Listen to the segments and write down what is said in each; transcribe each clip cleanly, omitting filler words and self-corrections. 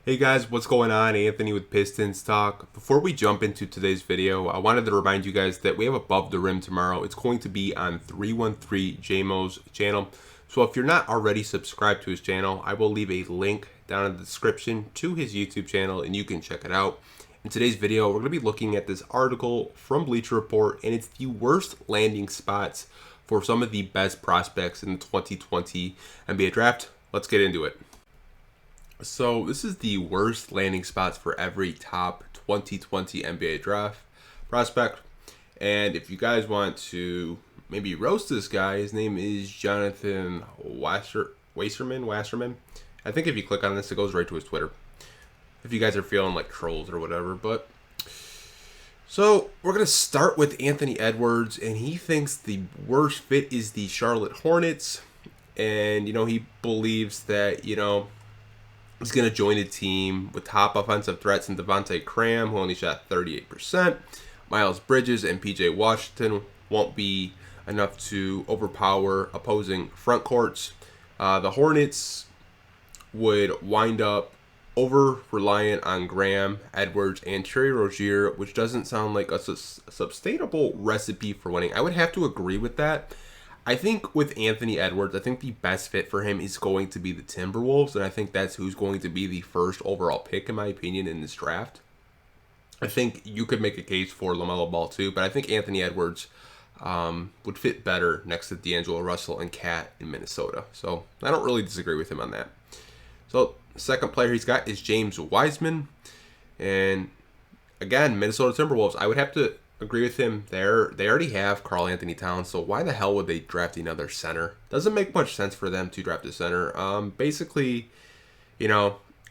Hey guys, what's going on? Anthony with Pistons Talk. Before we jump into today's video, I wanted to remind you guys that we have Above the Rim tomorrow. It's going to be on 313 JMO's channel. So if you're not already subscribed to his channel, I will leave a link down in the description to his YouTube channel and you can check it out. In today's video, we're going to be looking at this article from Bleacher Report, and it's the worst landing spots for some of the best prospects in the 2020 NBA draft. Let's get into it. So this is the worst landing spots for every top 2020 NBA draft prospect. And if you guys want to maybe roast this guy, his name is Jonathan Wasserman. I think if you click on this, it goes right to his Twitter. If you guys are feeling like trolls or whatever. But so we're going to start with Anthony Edwards, and he thinks the worst fit is the Charlotte Hornets. And, he believes that, he's going to join a team with top offensive threats in Devontae Graham, who only shot 38%. Miles Bridges and PJ Washington won't be enough to overpower opposing front courts. The Hornets would wind up over-reliant on Graham, Edwards, and Terry Rozier, which doesn't sound like a sustainable recipe for winning. I would have to agree with that. I think with Anthony Edwards, I think the best fit for him is going to be the Timberwolves, and I think that's who's going to be the first overall pick, in my opinion, in this draft. I think you could make a case for LaMelo Ball too, but I think Anthony Edwards would fit better next to D'Angelo Russell and Cat in Minnesota. So I don't really disagree with him on that. So the second player he's got is James Wiseman, and again, Minnesota Timberwolves. I would have to agree with him there. They already have Karl Anthony Towns, so why the hell would they draft another center? Doesn't make much sense for them to draft a center. Basically,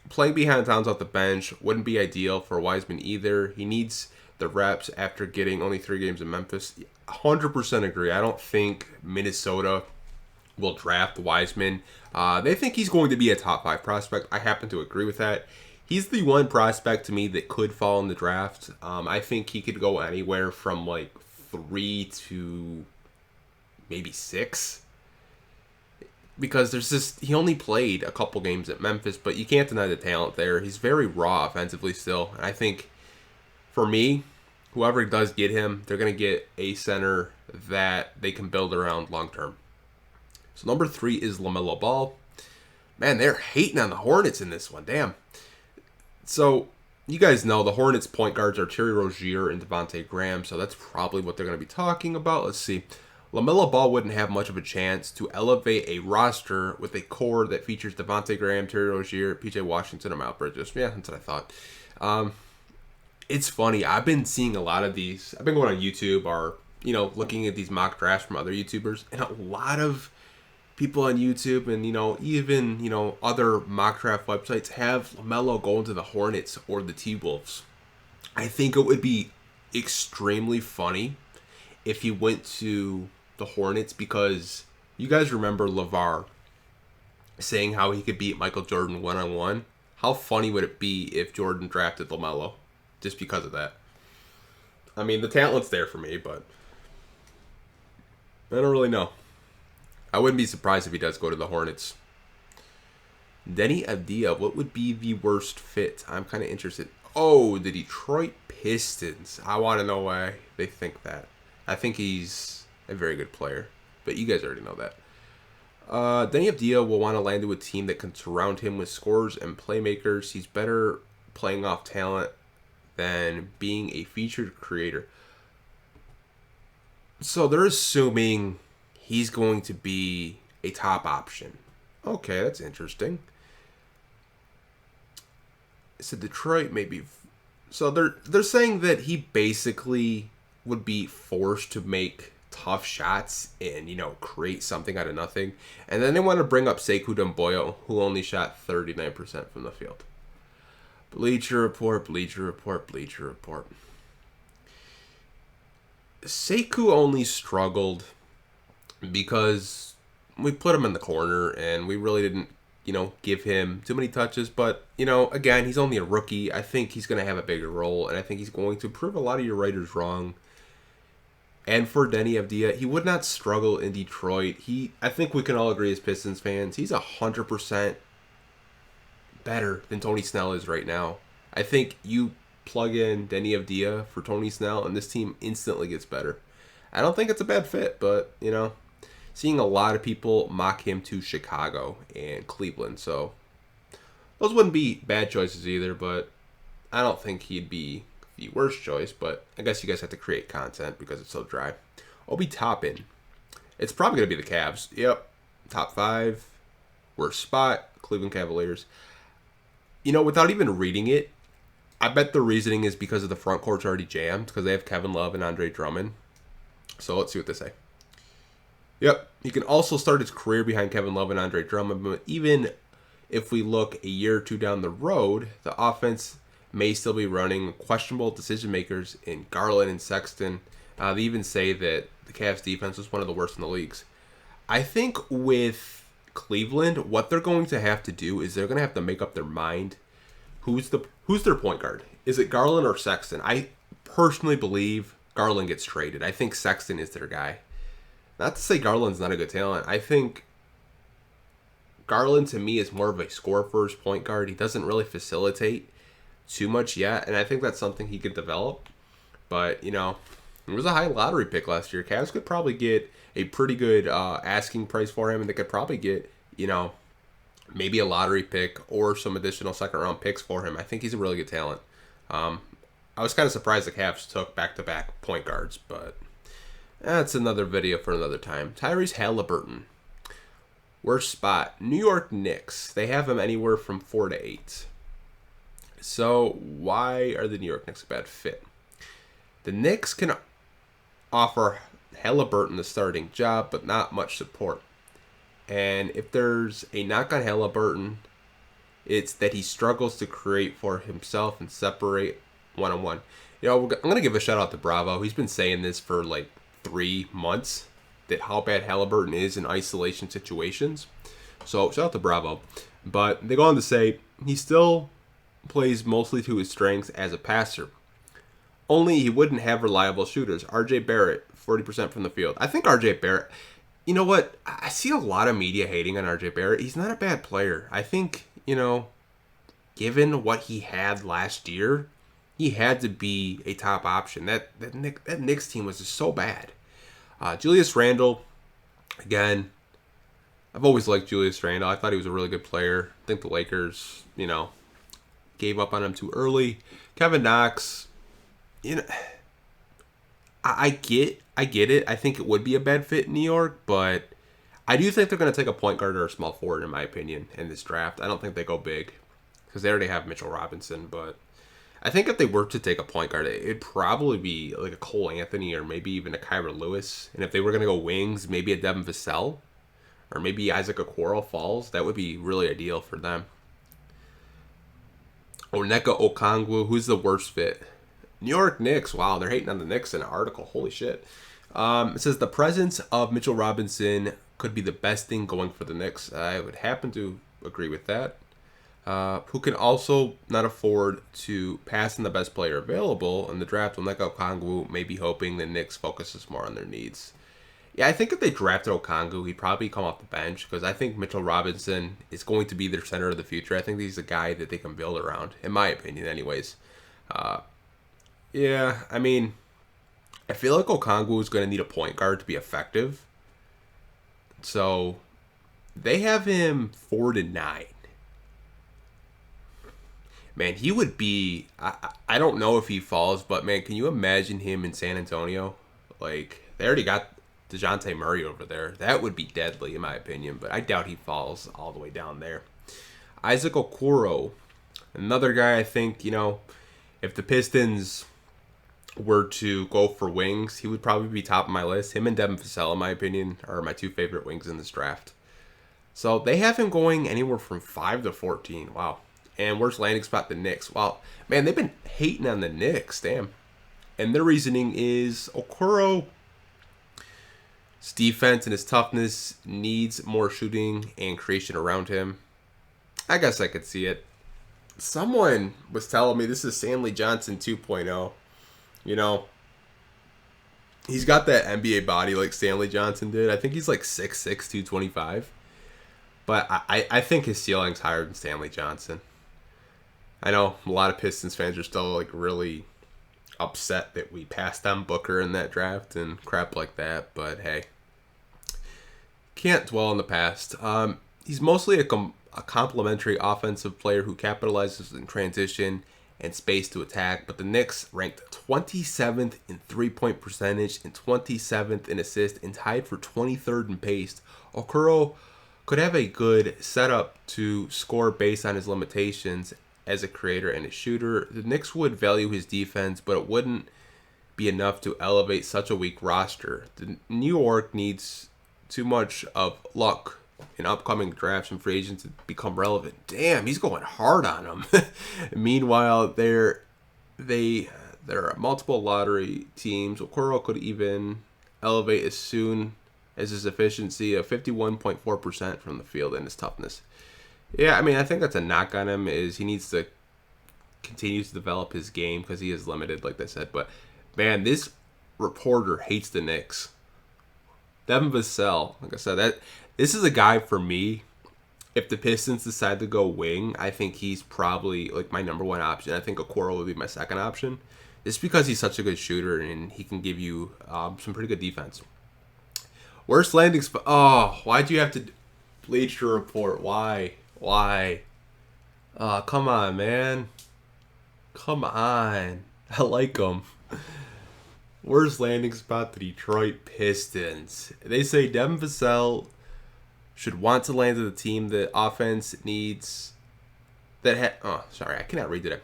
playing behind Towns off the bench wouldn't be ideal for Wiseman either. He needs the reps after getting only 3 games in Memphis. 100% agree. I don't think Minnesota will draft Wiseman. They think he's going to be a top 5 prospect. I happen to agree with that. He's the one prospect to me that could fall in the draft. I think he could go anywhere from like 3 to maybe 6. Because he only played a couple games at Memphis, but you can't deny the talent there. He's very raw offensively still. And I think for me, whoever does get him, they're going to get a center that they can build around long term. So number 3 is LaMelo Ball. Man, they're hating on the Hornets in this one. Damn. So, you guys know the Hornets' point guards are Terry Rozier and Devontae Graham, so that's probably what they're going to be talking about. Let's see. LaMelo Ball wouldn't have much of a chance to elevate a roster with a core that features Devontae Graham, Terry Rozier, PJ Washington, and Miles Bridges. Yeah, that's what I thought. It's funny. I've been seeing a lot of these. I've been going on YouTube or, looking at these mock drafts from other YouTubers, and a lot of people on YouTube and, even, other mock draft websites have LaMelo going to the Hornets or the T-Wolves. I think it would be extremely funny if he went to the Hornets, because you guys remember LeVar saying how he could beat Michael Jordan one-on-one. How funny would it be if Jordan drafted LaMelo just because of that? I mean, the talent's there for me, but I don't really know. I wouldn't be surprised if he does go to the Hornets. Denny Avdia, what would be the worst fit? I'm kind of interested. Oh, the Detroit Pistons. I want to know why they think that. I think he's a very good player, but you guys already know that. Denny Avdia will want to land to a team that can surround him with scorers and playmakers. He's better playing off talent than being a featured creator. So they're assuming he's going to be a top option. Okay, that's interesting. So Detroit maybe. So they're saying that he basically would be forced to make tough shots and, create something out of nothing. And then they want to bring up Sekou Doumbouya, who only shot 39% from the field. Bleacher Report. Sekou only struggled because we put him in the corner and we really didn't, give him too many touches. But, again, he's only a rookie. I think he's going to have a bigger role, and I think he's going to prove a lot of your writers wrong. And for Denny Avdia, he would not struggle in Detroit. I think we can all agree as Pistons fans, he's 100% better than Tony Snell is right now. I think you plug in Denny Avdia for Tony Snell, and this team instantly gets better. I don't think it's a bad fit, but, seeing a lot of people mock him to Chicago and Cleveland, so those wouldn't be bad choices either, but I don't think he'd be the worst choice, but I guess you guys have to create content because it's so dry. Obi Toppin. It's probably going to be the Cavs. Yep. Top 5. Worst spot. Cleveland Cavaliers. Without even reading it, I bet the reasoning is because of the front court's already jammed because they have Kevin Love and Andre Drummond. So let's see what they say. Yep. He can also start his career behind Kevin Love and Andre Drummond, but even if we look a year or two down the road, the offense may still be running questionable decision makers in Garland and Sexton. They even say that the Cavs defense was one of the worst in the leagues. I think with Cleveland, what they're going to have to do is they're going to have to make up their mind. Who's their point guard? Is it Garland or Sexton? I personally believe Garland gets traded. I think Sexton is their guy. Not to say Garland's not a good talent. I think Garland to me is more of a score first point guard. He doesn't really facilitate too much yet, and I think that's something he could develop. But, it was a high lottery pick last year. Cavs could probably get a pretty good asking price for him, and they could probably get, maybe a lottery pick or some additional second-round picks for him. I think he's a really good talent. I was kind of surprised the Cavs took back-to-back point guards, but that's another video for another time. Tyrese Halliburton. Worst spot. New York Knicks. They have him anywhere from 4 to 8. So why are the New York Knicks a bad fit? The Knicks can offer Halliburton the starting job, but not much support. And if there's a knock on Halliburton, it's that he struggles to create for himself and separate one-on-one. I'm going to give a shout out to Bravo. He's been saying this for like 3 months, that how bad Halliburton is in isolation situations. So shout out to Bravo. But they go on to say he still plays mostly to his strengths as a passer. Only he wouldn't have reliable shooters. RJ Barrett, 40% from the field. I think RJ Barrett, you know what? I see a lot of media hating on RJ Barrett. He's not a bad player. I think, given what he had last year, he had to be a top option. That Knicks team was just so bad. Julius Randle, again, I've always liked Julius Randle. I thought he was a really good player. I think the Lakers, gave up on him too early. Kevin Knox, I get it. I think it would be a bad fit in New York, but I do think they're going to take a point guard or a small forward, in my opinion, in this draft. I don't think they go big because they already have Mitchell Robinson, but I think if they were to take a point guard, it'd probably be like a Cole Anthony or maybe even a Kyra Lewis. And if they were going to go wings, maybe a Devin Vassell or maybe Isaac Okoro falls. That would be really ideal for them. Onyeka Okongwu, who's the worst fit? New York Knicks. Wow, they're hating on the Knicks in an article. Holy shit. It says the presence of Mitchell Robinson could be the best thing going for the Knicks. I would happen to agree with that. Who can also not afford to pass on the best player available in the draft. Onyeka Okongwu may be hoping the Knicks focuses more on their needs. Yeah, I think if they drafted Okongwu, he'd probably come off the bench because I think Mitchell Robinson is going to be their center of the future. I think he's a guy that they can build around, in my opinion anyways. Yeah, I mean, I feel like Okongwu is going to need a point guard to be effective. So they have him 4 to 9. Man, he would be... I don't know if he falls, but man, can you imagine him in San Antonio? Like, they already got DeJounte Murray over there. That would be deadly, in my opinion, but I doubt he falls all the way down there. Isaac Okoro, another guy I think, if the Pistons were to go for wings, he would probably be top of my list. Him and Devin Vassell, in my opinion, are my 2 favorite wings in this draft. So they have him going anywhere from 5 to 14. Wow. And worst landing spot, the Knicks. Wow. Man, they've been hating on the Knicks. Damn. And their reasoning is Okoro's defense and his toughness needs more shooting and creation around him. I guess I could see it. Someone was telling me this is Stanley Johnson 2.0. He's got that NBA body like Stanley Johnson did. I think he's like 6'6", 225. But I think his ceiling's higher than Stanley Johnson. I know a lot of Pistons fans are still like really upset that we passed on Booker in that draft and crap like that, but hey, can't dwell on the past. He's mostly a complementary offensive player who capitalizes in transition and space to attack, but the Knicks ranked 27th in three-point percentage and 27th in assist and tied for 23rd in pace. Okoro could have a good setup to score based on his limitations as a creator and a shooter. The Knicks would value his defense, but it wouldn't be enough to elevate such a weak roster. The New York needs too much of luck in upcoming drafts and free agents to become relevant. Damn, he's going hard on them. Meanwhile, there are multiple lottery teams. Okoro could even elevate as soon as his efficiency of 51.4% from the field and his toughness. Yeah, I mean, I think that's a knock on him is he needs to continue to develop his game because he is limited, like I said. But, man, this reporter hates the Knicks. Devin Vassell, like I said, this is a guy for me. If the Pistons decide to go wing, I think he's probably like my number one option. I think Okoro would be my second option. Just because he's such a good shooter and he can give you some pretty good defense. Worst landing spot. Oh, why'd you have to Bleacher report? Why? Come on, man. Come on. I like him. Worst landing spot, the Detroit Pistons. They say Devin Vassell should want to land at a team that offense needs. I cannot read today.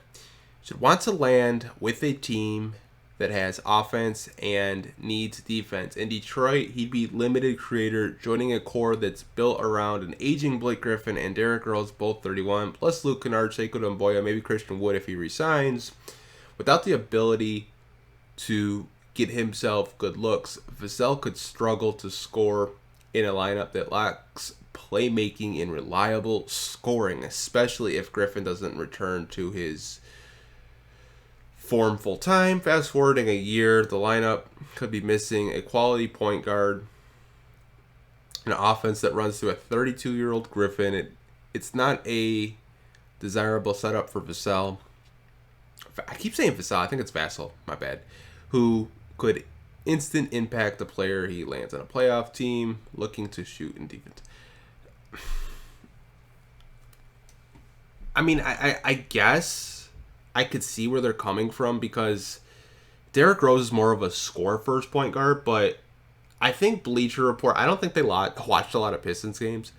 Should want to land with a team that has offense and needs defense. In Detroit, he'd be limited creator, joining a core that's built around an aging Blake Griffin and Derrick Rose, both 31, plus Luke Kennard, Sekou Doumbouya, maybe Christian Wood if he resigns. Without the ability to get himself good looks, Vassell could struggle to score in a lineup that lacks playmaking and reliable scoring, especially if Griffin doesn't return to his form full time. Fast forwarding a year, the lineup could be missing a quality point guard, an offense that runs through a 32-year-old Griffin. It's not a desirable setup for Vassell. I keep saying Vassell, I think it's Vassell, my bad, who could instant impact the player he lands on a playoff team looking to shoot in defense. I mean, I guess I could see where they're coming from because Derrick Rose is more of a score first point guard, but I think Bleacher Report, I don't think they watched a lot of Pistons games.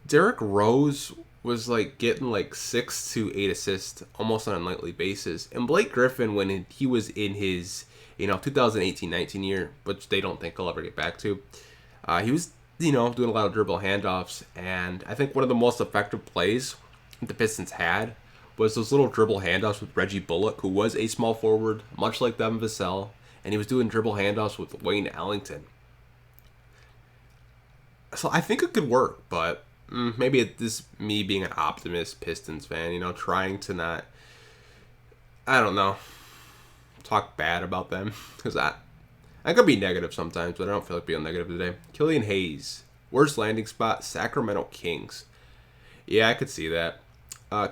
Derrick Rose was like getting like 6 to 8 assists almost on a nightly basis. And Blake Griffin, when he was in his 2018-19 year, which they don't think he'll ever get back to, he was doing a lot of dribble handoffs. And I think one of the most effective plays the Pistons had was those little dribble handoffs with Reggie Bullock, who was a small forward, much like Devin Vassell, and he was doing dribble handoffs with Wayne Ellington. So I think it could work, but maybe it's me being an optimist Pistons fan, trying to not, I don't know, talk bad about them. Because I could be negative sometimes, but I don't feel like being negative today. Killian Hayes, worst landing spot, Sacramento Kings. Yeah, I could see that.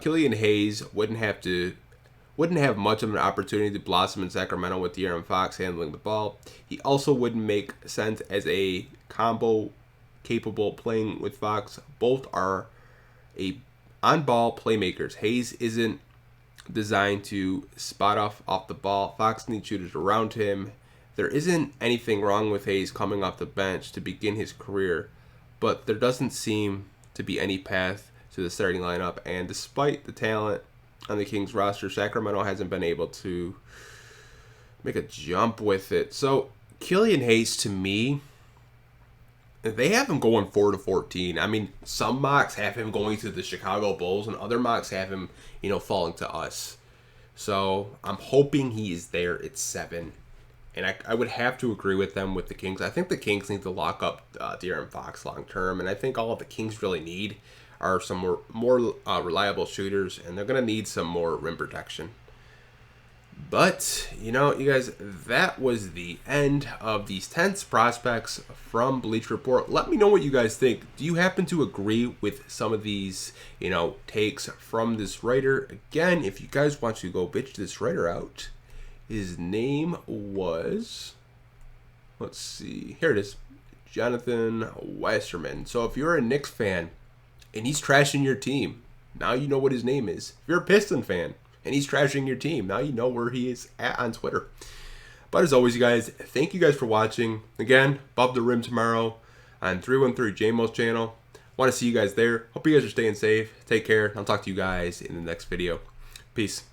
Killian Hayes wouldn't have much of an opportunity to blossom in Sacramento with De'Aaron Fox handling the ball. He also wouldn't make sense as a combo capable playing with Fox. Both are on-ball playmakers. Hayes isn't designed to spot off the ball. Fox needs shooters around him. There isn't anything wrong with Hayes coming off the bench to begin his career, but there doesn't seem to be any path to the starting lineup. And despite the talent on the Kings roster, Sacramento hasn't been able to make a jump with it. So Killian Hayes, to me, they have him going 4-14. I mean, some mocks have him going to the Chicago Bulls, and other mocks have him, falling to us. So I'm hoping he is there at 7. And I would have to agree with them with the Kings. I think the Kings need to lock up De'Aaron Fox long term, and I think all the Kings really need are some more reliable shooters, and they're going to need some more rim protection. But, you know, you guys, that was the end of these 10 prospects from Bleacher Report. Let me know what you guys think. Do you happen to agree with some of these, you know, takes from this writer? Again, if you guys want to go bitch this writer out, his name was, let's see, here it is, Jonathan Wasserman. So if you're a Knicks fan and he's trashing your team, now you know what his name is. If you're a Piston fan and he's trashing your team, now you know where he is at on Twitter. But as always, you guys, thank you guys for watching. Again, above the rim tomorrow on 313 JMO Channel. Want to see you guys there. Hope you guys are staying safe. Take care. I'll talk to you guys in the next video. Peace.